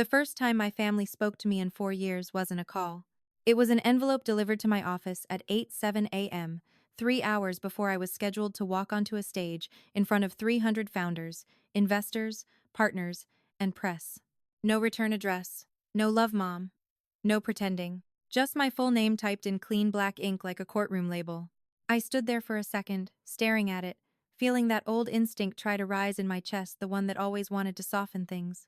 The first time my family spoke to me in 4 years wasn't a call. It was an envelope delivered to my office at 8:07 a.m., 3 hours before I was scheduled to walk onto a stage in front of 300 founders, investors, partners, and press. No return address, no love mom, no pretending. Just my full name typed in clean black ink like a courtroom label. I stood there for a second, staring at it, feeling that old instinct try to rise in my chest, the one that always wanted to soften things.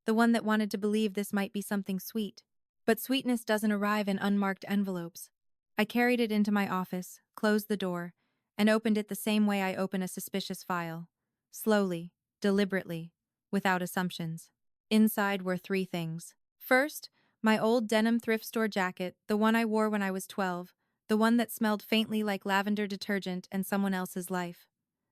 The one that wanted to believe this might be something sweet. But sweetness doesn't arrive in unmarked envelopes. I carried it into my office, closed the door, and opened it the same way I open a suspicious file. Slowly, deliberately, without assumptions. Inside were three things. First, my old denim thrift store jacket, the one I wore when I was 12, the one that smelled faintly like lavender detergent and someone else's life.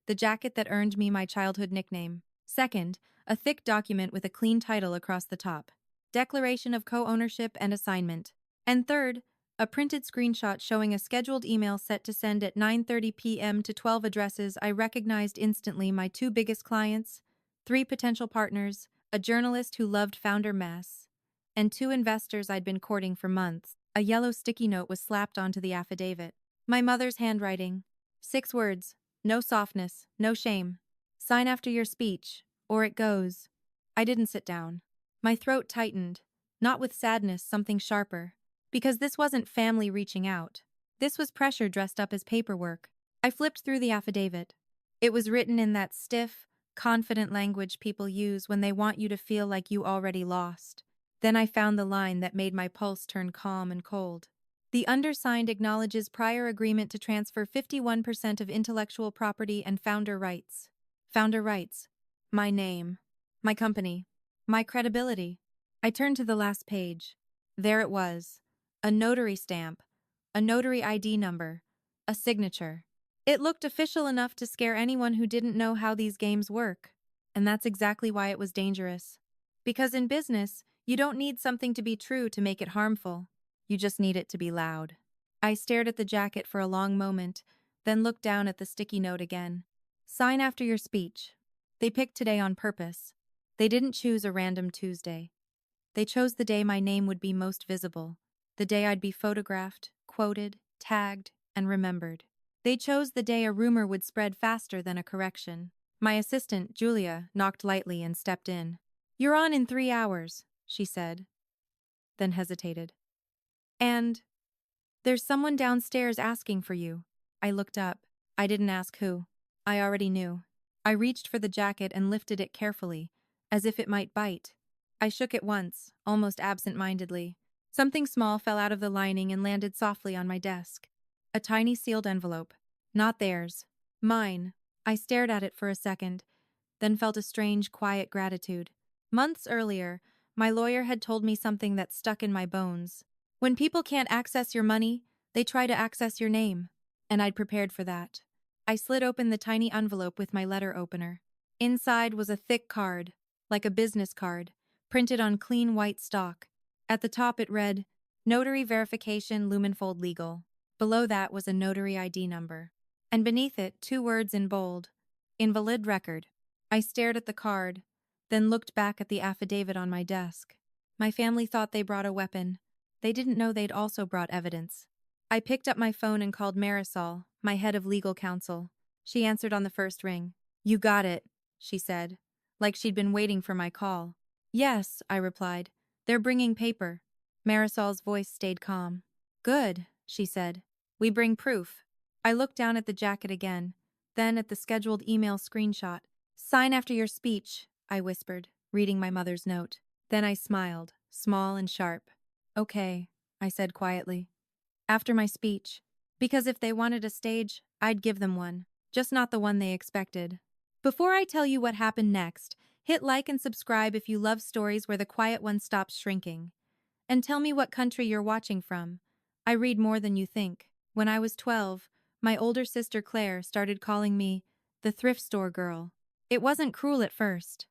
The jacket that earned me my childhood nickname. Second, a thick document with a clean title across the top. Declaration of co-ownership and assignment. And third, a printed screenshot showing a scheduled email set to send at 9:30 p.m. to 12 addresses I recognized instantly: my two biggest clients, three potential partners, a journalist who loved founder mess, and two investors I'd been courting for months. A yellow sticky note was slapped onto the affidavit. My mother's handwriting. 6 words. No softness, no shame. Sign after your speech, or it goes. I didn't sit down. My throat tightened, not with sadness, something sharper. Because this wasn't family reaching out. This was pressure dressed up as paperwork. I flipped through the affidavit. It was written in that stiff, confident language people use when they want you to feel like you already lost. Then I found the line that made my pulse turn calm and cold. The undersigned acknowledges prior agreement to transfer 51% of intellectual property and founder rights. Founder rights. My name. My company. My credibility. I turned to the last page. There it was. A notary stamp. A notary ID number. A signature. It looked official enough to scare anyone who didn't know how these games work. And that's exactly why it was dangerous. Because in business, you don't need something to be true to make it harmful. You just need it to be loud. I stared at the jacket for a long moment, then looked down at the sticky note again. Sign after your speech. They picked today on purpose. They didn't choose a random Tuesday. They chose the day my name would be most visible, the day I'd be photographed, quoted, tagged, and remembered. They chose the day a rumor would spread faster than a correction. My assistant, Julia, knocked lightly and stepped in. "You're on in 3 hours," she said, then hesitated. "And there's someone downstairs asking for you." I looked up. I didn't ask who. I already knew. I reached for the jacket and lifted it carefully, as if it might bite. I shook it once, almost absent-mindedly. Something small fell out of the lining and landed softly on my desk. A tiny sealed envelope. Not theirs. Mine. I stared at it for a second, then felt a strange, quiet gratitude. Months earlier, my lawyer had told me something that stuck in my bones. When people can't access your money, they try to access your name. And I'd prepared for that. I slid open the tiny envelope with my letter opener. Inside was a thick card, like a business card, printed on clean white stock. At the top it read, "Notary Verification, Lumenfold Legal." Below that was a notary ID number. And beneath it, 2 words in bold, "Invalid Record." I stared at the card, then looked back at the affidavit on my desk. My family thought they brought a weapon. They didn't know they'd also brought evidence. I picked up my phone and called Marisol, my head of legal counsel. She answered on the first ring. "You got it," she said, like she'd been waiting for my call. "Yes," I replied. "They're bringing paper." Marisol's voice stayed calm. "Good," she said. "We bring proof." I looked down at the jacket again, then at the scheduled email screenshot. "Sign after your speech," I whispered, reading my mother's note. Then I smiled, small and sharp. "Okay," I said quietly. "After my speech. Because if they wanted a stage, I'd give them one, just not the one they expected." Before I tell you what happened next, hit like and subscribe if you love stories where the quiet one stops shrinking. And tell me what country you're watching from. I read more than you think. When I was 12, my older sister Claire started calling me the thrift store girl. It wasn't cruel at first.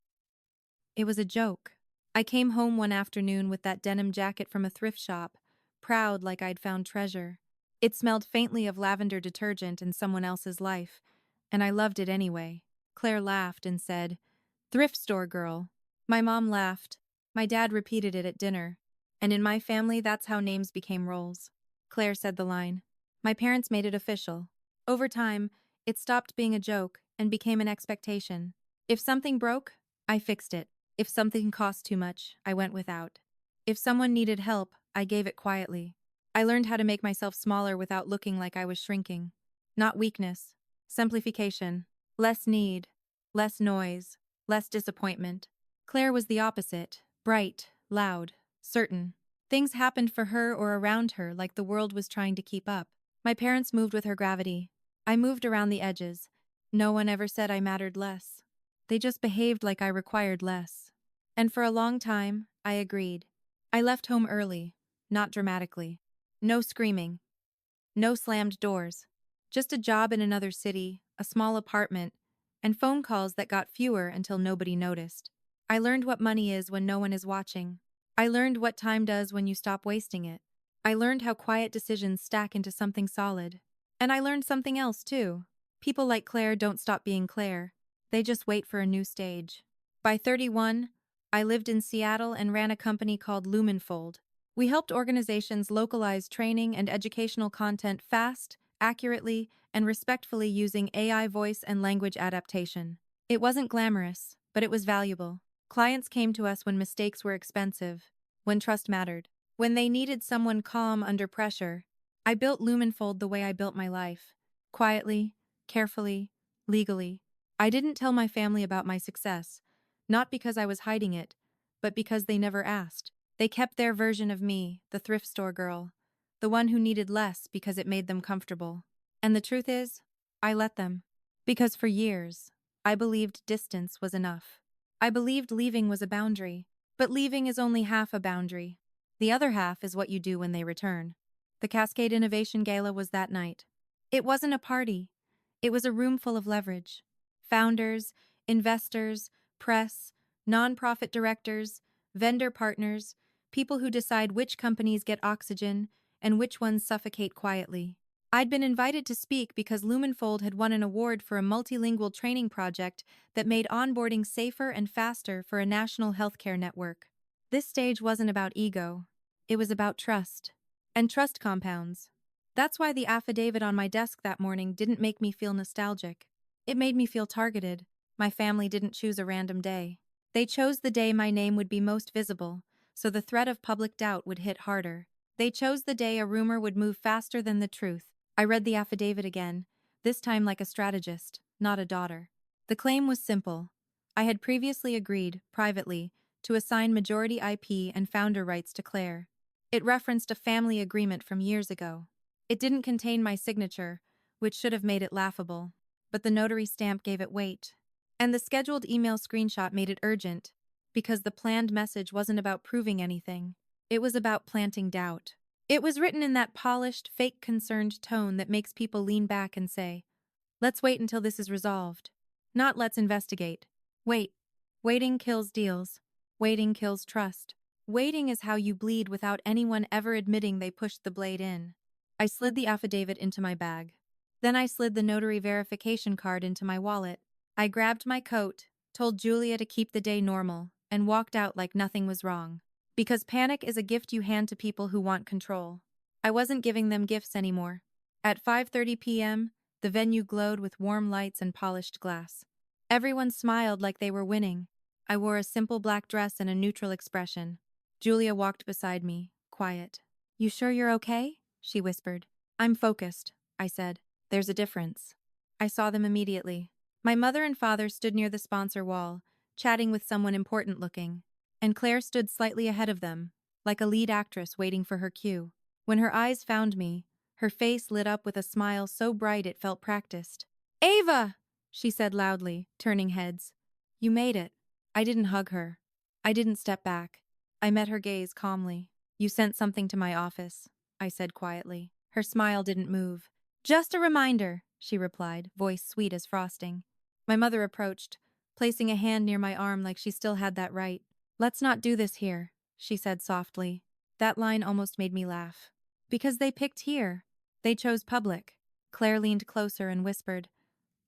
It was a joke. I came home one afternoon with that denim jacket from a thrift shop, proud like I'd found treasure. It smelled faintly of lavender detergent and someone else's life, and I loved it anyway. Claire laughed and said, "Thrift store girl." My mom laughed. My dad repeated it at dinner. And in my family, that's how names became roles. Claire said the line. My parents made it official. Over time, it stopped being a joke and became an expectation. If something broke, I fixed it. If something cost too much, I went without. If someone needed help, I gave it quietly. I learned how to make myself smaller without looking like I was shrinking. Not weakness. Simplification. Less need. Less noise. Less disappointment. Claire was the opposite. Bright, loud, certain. Things happened for her or around her like the world was trying to keep up. My parents moved with her gravity. I moved around the edges. No one ever said I mattered less. They just behaved like I required less. And for a long time, I agreed. I left home early, not dramatically. No screaming. No slammed doors. Just a job in another city, a small apartment, and phone calls that got fewer until nobody noticed. I learned what money is when no one is watching. I learned what time does when you stop wasting it. I learned how quiet decisions stack into something solid. And I learned something else, too. People like Claire don't stop being Claire. They just wait for a new stage. By 31, I lived in Seattle and ran a company called Lumenfold. We helped organizations localize training and educational content fast, accurately, and respectfully using AI voice and language adaptation. It wasn't glamorous, but it was valuable. Clients came to us when mistakes were expensive, when trust mattered, when they needed someone calm under pressure. I built Lumenfold the way I built my life. Quietly, carefully, legally. I didn't tell my family about my success, not because I was hiding it, but because they never asked. They kept their version of me, the thrift store girl, the one who needed less because it made them comfortable. And the truth is, I let them. Because for years, I believed distance was enough. I believed leaving was a boundary, but leaving is only half a boundary. The other half is what you do when they return. The Cascade Innovation Gala was that night. It wasn't a party. It was a room full of leverage. Founders, investors, press, nonprofit directors, vendor partners, people who decide which companies get oxygen and which ones suffocate quietly. I'd been invited to speak because Lumenfold had won an award for a multilingual training project that made onboarding safer and faster for a national healthcare network. This stage wasn't about ego. It was about trust. And trust compounds. That's why the affidavit on my desk that morning didn't make me feel nostalgic. It made me feel targeted. My family didn't choose a random day. They chose the day my name would be most visible, so the threat of public doubt would hit harder. They chose the day a rumor would move faster than the truth. I read the affidavit again, this time like a strategist, not a daughter. The claim was simple. I had previously agreed, privately, to assign majority IP and founder rights to Claire. It referenced a family agreement from years ago. It didn't contain my signature, which should have made it laughable, but the notary stamp gave it weight. And the scheduled email screenshot made it urgent, because the planned message wasn't about proving anything. It was about planting doubt. It was written in that polished, fake concerned tone that makes people lean back and say, let's wait until this is resolved. Not let's investigate. Wait. Waiting kills deals. Waiting kills trust. Waiting is how you bleed without anyone ever admitting they pushed the blade in. I slid the affidavit into my bag. Then I slid the notary verification card into my wallet. I grabbed my coat, told Julia to keep the day normal, and walked out like nothing was wrong. Because panic is a gift you hand to people who want control. I wasn't giving them gifts anymore. At 5:30 p.m., the venue glowed with warm lights and polished glass. Everyone smiled like they were winning. I wore a simple black dress and a neutral expression. Julia walked beside me, quiet. You sure you're okay? She whispered. I'm focused, I said. There's a difference. I saw them immediately. My mother and father stood near the sponsor wall, chatting with someone important looking. And Claire stood slightly ahead of them, like a lead actress waiting for her cue. When her eyes found me, her face lit up with a smile so bright it felt practiced. Ava! She said loudly, turning heads. You made it. I didn't hug her. I didn't step back. I met her gaze calmly. You sent something to my office, I said quietly. Her smile didn't move. Just a reminder, she replied, voice sweet as frosting. My mother approached, placing a hand near my arm like she still had that right. Let's not do this here, she said softly. That line almost made me laugh. Because they picked here. They chose public. Claire leaned closer and whispered,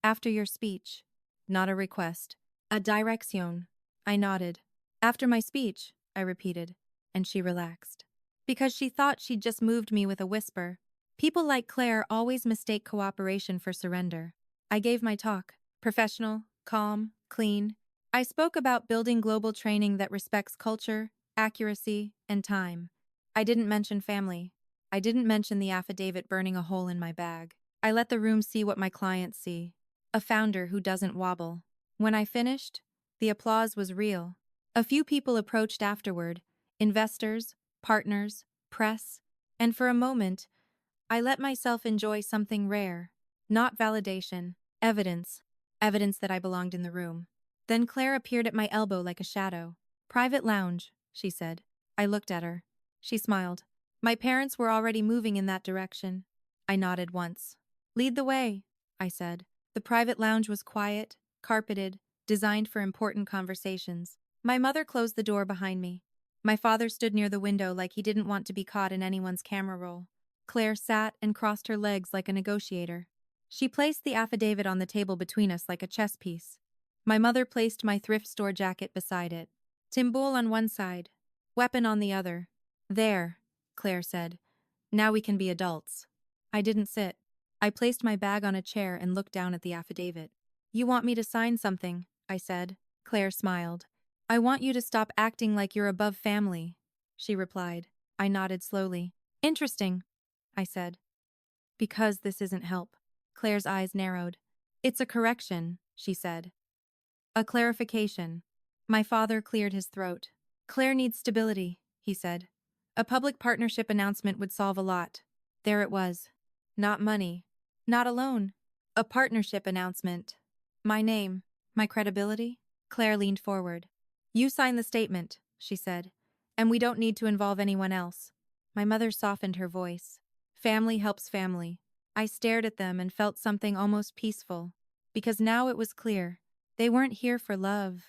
after your speech. Not a request. A direction. I nodded. After my speech, I repeated, and she relaxed. Because she thought she'd just moved me with a whisper. People like Claire always mistake cooperation for surrender. I gave my talk. Professional, calm, clean. I spoke about building global training that respects culture, accuracy, and time. I didn't mention family. I didn't mention the affidavit burning a hole in my bag. I let the room see what my clients see. A founder who doesn't wobble. When I finished, the applause was real. A few people approached afterward, investors, partners, press, and for a moment, I let myself enjoy something rare. Not validation, evidence. Evidence that I belonged in the room. Then Claire appeared at my elbow like a shadow. Private lounge, she said. I looked at her. She smiled. My parents were already moving in that direction. I nodded once. Lead the way, I said. The private lounge was quiet, carpeted, designed for important conversations. My mother closed the door behind me. My father stood near the window like he didn't want to be caught in anyone's camera roll. Claire sat and crossed her legs like a negotiator. She placed the affidavit on the table between us like a chess piece. My mother placed my thrift store jacket beside it. Timbul on one side, weapon on the other. There, Claire said. Now we can be adults. I didn't sit. I placed my bag on a chair and looked down at the affidavit. You want me to sign something, I said. Claire smiled. I want you to stop acting like you're above family, she replied. I nodded slowly. Interesting, I said. Because this isn't help. Claire's eyes narrowed. It's a correction, she said. A clarification. My father cleared his throat. Claire needs stability, he said. A public partnership announcement would solve a lot. There it was. Not money. Not a loan. A partnership announcement. My name. My credibility? Claire leaned forward. You sign the statement, she said. And we don't need to involve anyone else. My mother softened her voice. Family helps family. I stared at them and felt something almost peaceful. Because now it was clear. They weren't here for love.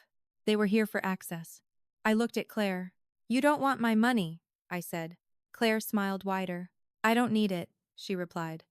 They were here for access. I looked at Claire. You don't want my money, I said. Claire smiled wider. I don't need it, she replied.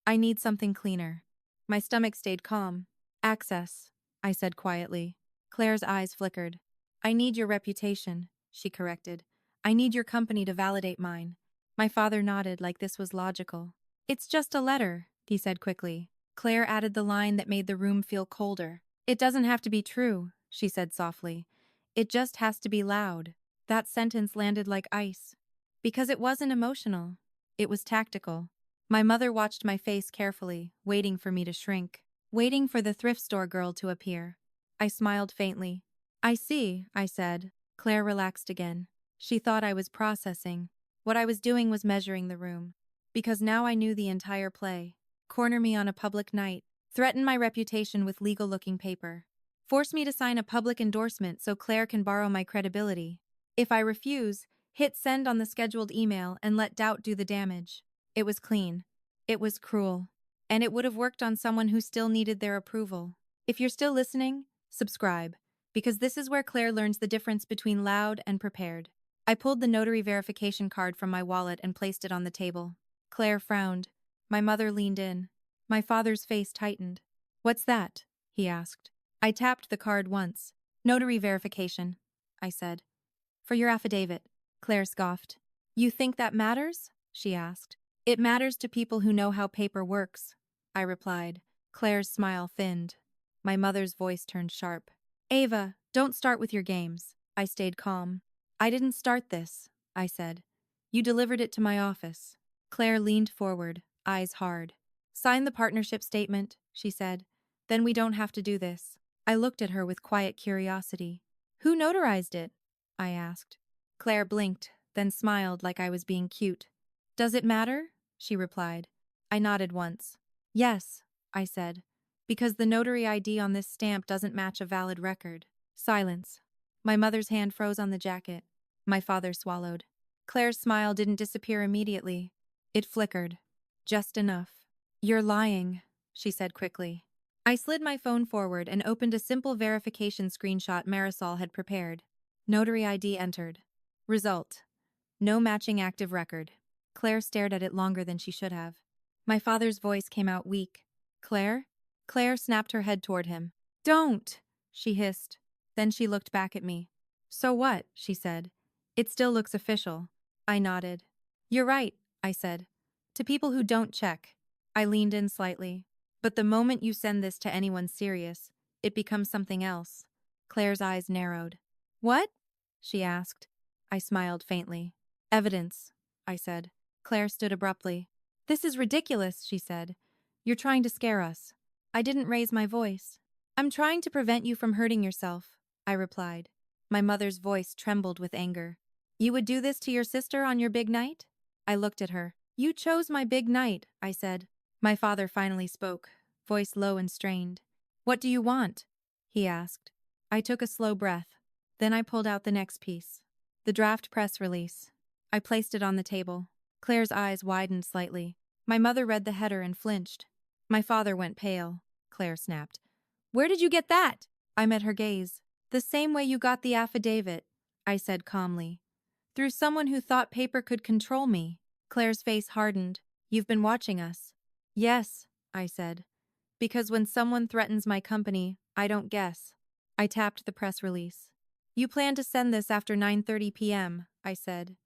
I need something cleaner. My stomach stayed calm. Access, I said quietly. Claire's eyes flickered. I need your reputation, she corrected. I need your company to validate mine. My father nodded like this was logical. It's just a letter, he said quickly. Claire added the line that made the room feel colder. It doesn't have to be true, she said softly. It just has to be loud. That sentence landed like ice. Because it wasn't emotional. It was tactical. My mother watched my face carefully, waiting for me to shrink, waiting for the thrift store girl to appear. I smiled faintly. I see, I said. Claire relaxed again. She thought I was processing. What I was doing was measuring the room. Because now I knew the entire play. Corner me on a public night. Threaten my reputation with legal-looking paper. Force me to sign a public endorsement so Claire can borrow my credibility. If I refuse, hit send on the scheduled email and let doubt do the damage. It was clean. It was cruel. And it would have worked on someone who still needed their approval. If you're still listening, subscribe. Because this is where Claire learns the difference between loud and prepared. I pulled the notary verification card from my wallet and placed it on the table. Claire frowned. My mother leaned in. My father's face tightened. What's that? He asked. I tapped the card once. Notary verification, I said. For your affidavit. Claire scoffed. You think that matters? She asked. It matters to people who know how paper works, I replied. Claire's smile thinned. My mother's voice turned sharp. Ava, don't start with your games. I stayed calm. I didn't start this, I said. You delivered it to my office. Claire leaned forward, eyes hard. Sign the partnership statement, she said. Then we don't have to do this. I looked at her with quiet curiosity. Who notarized it? I asked. Claire blinked, then smiled like I was being cute. Does it matter? She replied. I nodded once. Yes, I said. Because the notary ID on this stamp doesn't match a valid record. Silence. My mother's hand froze on the jacket. My father swallowed. Claire's smile didn't disappear immediately. It flickered. Just enough. You're lying, she said quickly. I slid my phone forward and opened a simple verification screenshot Marisol had prepared. Notary ID entered. Result. No matching active record. Claire stared at it longer than she should have. My father's voice came out weak. Claire? Claire snapped her head toward him. Don't, she hissed. Then she looked back at me. So what? She said. It still looks official. I nodded. You're right, I said. To people who don't check. I leaned in slightly. But the moment you send this to anyone serious, it becomes something else. Claire's eyes narrowed. What? She asked. I smiled faintly. Evidence, I said. Claire stood abruptly. This is ridiculous, she said. You're trying to scare us. I didn't raise my voice. I'm trying to prevent you from hurting yourself, I replied. My mother's voice trembled with anger. You would do this to your sister on your big night? I looked at her. You chose my big night, I said. My father finally spoke, voice low and strained. What do you want? He asked. I took a slow breath. Then I pulled out the next piece. The draft press release. I placed it on the table. Claire's eyes widened slightly. My mother read the header and flinched. My father went pale. Claire snapped. Where did you get that? I met her gaze. The same way you got the affidavit, I said calmly. Through someone who thought paper could control me. Claire's face hardened. You've been watching us. Yes, I said. Because when someone threatens my company, I don't guess. I tapped the press release. You plan to send this after 9:30 p.m., I said.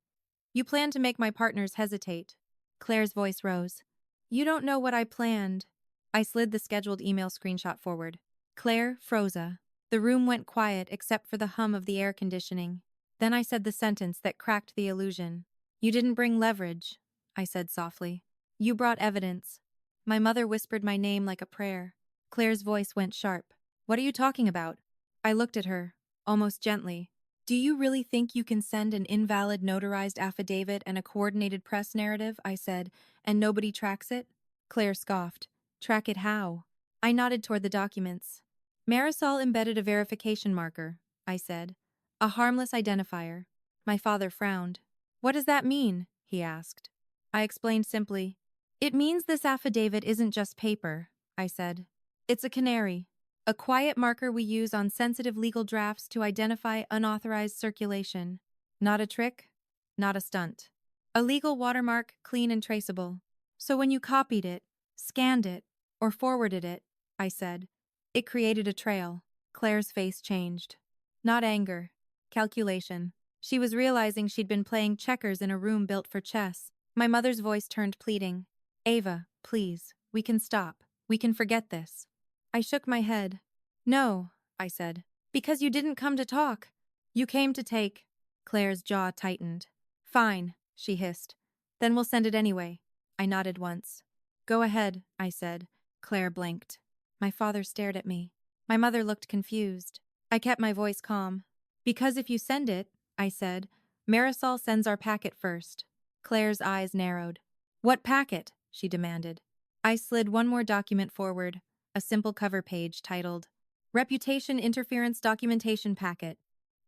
You plan to make my partners hesitate. Claire's voice rose. You don't know what I planned. I slid the scheduled email screenshot forward. Claire, Froza. The room went quiet except for the hum of the air conditioning. Then I said the sentence that cracked the illusion. You didn't bring leverage, I said softly. You brought evidence. My mother whispered my name like a prayer. Claire's voice went sharp. What are you talking about? I looked at her, almost gently. Do you really think you can send an invalid notarized affidavit and a coordinated press narrative, I said, and nobody tracks it? Claire scoffed. Track it how? I nodded toward the documents. Marisol embedded a verification marker, I said. A harmless identifier. My father frowned. What does that mean? He asked. I explained simply. It means this affidavit isn't just paper, I said. It's a canary. A quiet marker we use on sensitive legal drafts to identify unauthorized circulation. Not a trick, not a stunt. A legal watermark, clean and traceable. So when you copied it, scanned it, or forwarded it, I said, it created a trail. Claire's face changed. Not anger. Calculation. She was realizing she'd been playing checkers in a room built for chess. My mother's voice turned pleading. Ava, please, we can stop. We can forget this. I shook my head. No, I said. Because you didn't come to talk. You came to take. Claire's jaw tightened. Fine, she hissed. Then we'll send it anyway. I nodded once. Go ahead, I said. Claire blinked. My father stared at me. My mother looked confused. I kept my voice calm. Because if you send it, I said, Marisol sends our packet first. Claire's eyes narrowed. What packet? She demanded. I slid one more document forward, a simple cover page titled, Reputation Interference Documentation Packet.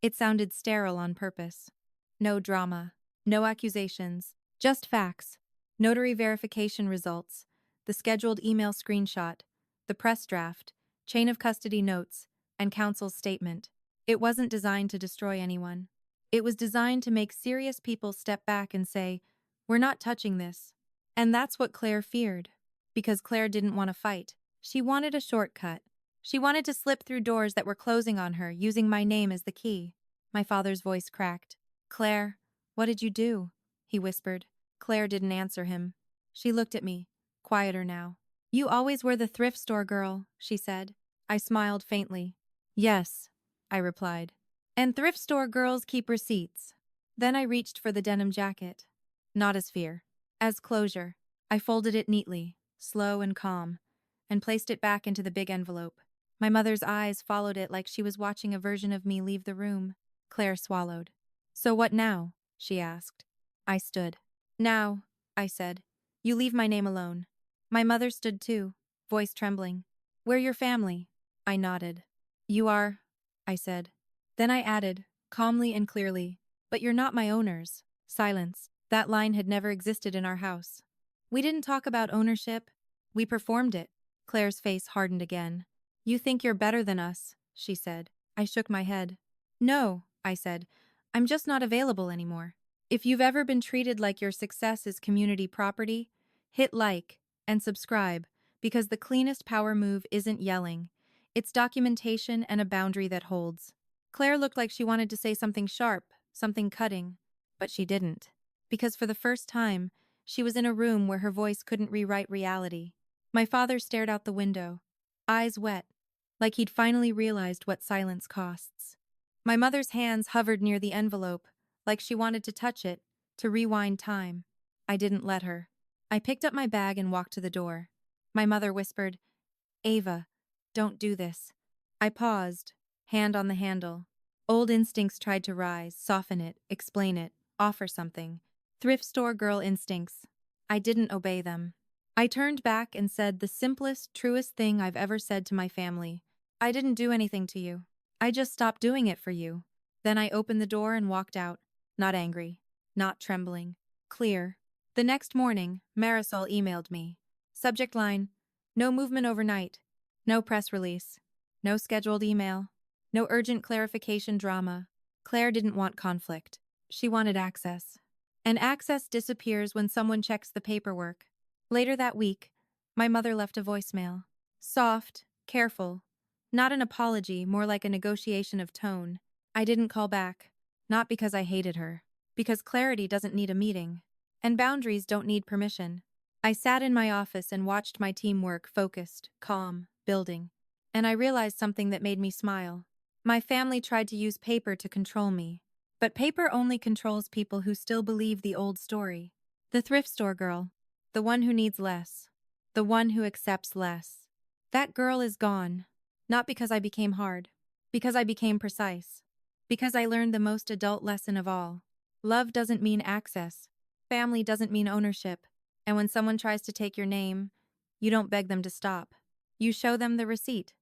It sounded sterile on purpose. No drama, no accusations, just facts. Notary verification results, the scheduled email screenshot, the press draft, chain of custody notes, and counsel's statement. It wasn't designed to destroy anyone. It was designed to make serious people step back and say, we're not touching this. And that's what Claire feared. Because Claire didn't want to fight. She wanted a shortcut. She wanted to slip through doors that were closing on her, using my name as the key. My father's voice cracked. Claire, what did you do? He whispered. Claire didn't answer him. She looked at me, quieter now. You always were the thrift store girl, she said. I smiled faintly. Yes, I replied. And thrift store girls keep receipts. Then I reached for the denim jacket. Not as fear. As closure. I folded it neatly, slow and calm, and placed it back into the big envelope. My mother's eyes followed it like she was watching a version of me leave the room. Claire swallowed. So what now? She asked. I stood. Now, I said, you leave my name alone. My mother stood too, voice trembling. We're your family. I nodded. You are, I said. Then I added, calmly and clearly, but you're not my owners. Silence. That line had never existed in our house. We didn't talk about ownership. We performed it. Claire's face hardened again. You think you're better than us, she said. I shook my head. No, I said. I'm just not available anymore. If you've ever been treated like your success is community property, hit like and subscribe, because the cleanest power move isn't yelling. It's documentation and a boundary that holds. Claire looked like she wanted to say something sharp, something cutting, but she didn't. Because for the first time, she was in a room where her voice couldn't rewrite reality. My father stared out the window, eyes wet, like he'd finally realized what silence costs. My mother's hands hovered near the envelope, like she wanted to touch it, to rewind time. I didn't let her. I picked up my bag and walked to the door. My mother whispered, "Ava, don't do this." I paused, hand on the handle. Old instincts tried to rise, soften it, explain it, offer something. Thrift store girl instincts. I didn't obey them. I turned back and said the simplest, truest thing I've ever said to my family. I didn't do anything to you. I just stopped doing it for you. Then I opened the door and walked out, not angry, not trembling, clear. The next morning, Marisol emailed me. Subject line, no movement overnight, no press release, no scheduled email, no urgent clarification drama. Claire didn't want conflict. She wanted access. And access disappears when someone checks the paperwork. Later that week, my mother left a voicemail. Soft, careful. Not an apology, more like a negotiation of tone. I didn't call back. Not because I hated her. Because clarity doesn't need a meeting. And boundaries don't need permission. I sat in my office and watched my team work, focused, calm, building. And I realized something that made me smile. My family tried to use paper to control me. But paper only controls people who still believe the old story. The thrift store girl. The one who needs less. The one who accepts less. That girl is gone. Not because I became hard. Because I became precise. Because I learned the most adult lesson of all. Love doesn't mean access. Family doesn't mean ownership. And when someone tries to take your name, you don't beg them to stop. You show them the receipt.